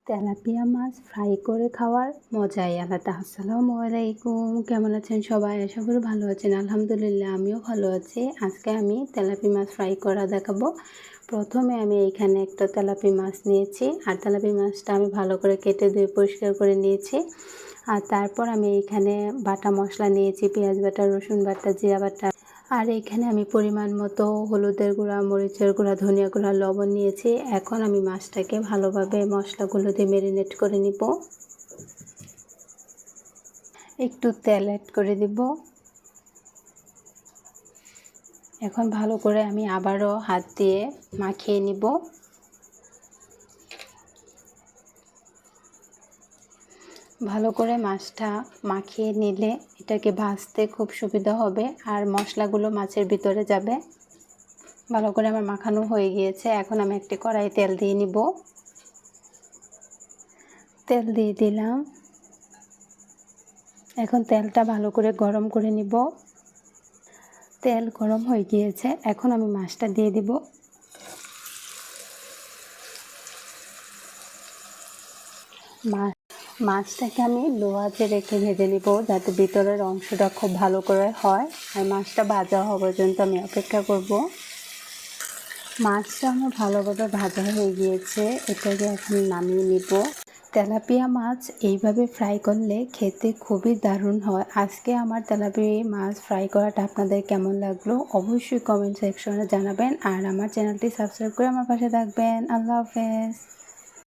Tilapia মাছ fry করে খাওয়ার মজাই আলাদা। আসসালামু আলাইকুম, কেমন আছেন সবাই? আশা করি ভালো আছেন। আলহামদুলিল্লাহ আমিও ভালো আছি। আজকে আমি তেলাপি মাছ ফ্রাই করা দেখাবো। প্রথমে আমি এইখানে একটা তেলাপি মাছ নিয়েছি, আর তেলাপি মাছটা আমি ভালো করে কেটে ধুয়ে পরিষ্কার করে নিয়েছি। আর তারপর আমি এইখানে বাটা মশলা নিয়েছি, পেঁয়াজ বাটা, রসুন বাটা, জিরা বাটা। আর এখানে আমি পরিমাণ মতো হলুদের গুঁড়া, মরিচের গুঁড়া, ধনিয়া গুঁড়া, লবণ নিয়েছি। এখন আমি মাছটাকে ভালোভাবে মশলাগুলো দিয়ে ম্যারিনেট করে নিব। একটু তেল অ্যাড করে দিব। এখন ভালো করে আমি আবারও হাত দিয়ে মাখিয়ে নিব। ভালো করে মাছটা মাখিয়ে নিলে এটাকে ভাজতে খুব সুবিধা হবে, আর মশলাগুলো মাছের ভিতরে যাবে। ভালো করে আমার মাখানো হয়ে গিয়েছে। এখন আমি একটি কড়াইয়ে তেল দিয়ে নিব। তেল দিয়ে দিলাম। এখন তেলটা ভালো করে গরম করে নিব। তেল গরম হয়ে গিয়েছে, এখন আমি মাছটা দিয়ে দিব। মাছটাকে আমি লো আঁচে রেখে ভেজে নিব, যাতে ভিতরের অংশটা খুব ভালো করে হয়। আর মাছটা ভাজা হওয়া পর্যন্ত আমি অপেক্ষা করব। মাছটা আমার ভালোভাবে ভাজা হয়ে গিয়েছে, এটাকে এখন নামিয়ে নিব। তেলাপিয়া মাছ এইভাবে ফ্রাই করলে খেতে খুবই দারুণ হয়। আজকে আমার তেলাপিয়া মাছ ফ্রাই করাটা আপনাদের কেমন লাগলো অবশ্যই কমেন্ট সেকশনে জানাবেন, আর আমার চ্যানেলটি সাবস্ক্রাইব করে আমার পাশে থাকবেন। আল্লাহ হাফেজ।